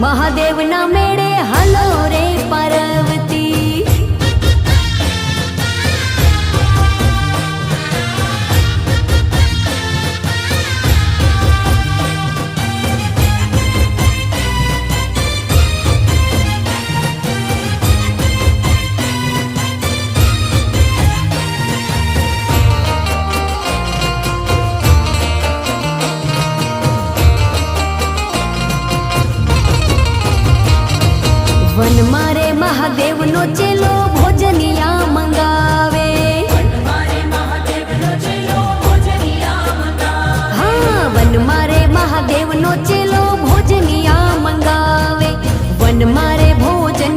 મહાદેવના મેળે હલો રે પાર્વતી. વન મારે મહાદેવ નો ચેલો ભોજનિયા મંગાવે. હા વન મારે મહાદેવ નો ચેલો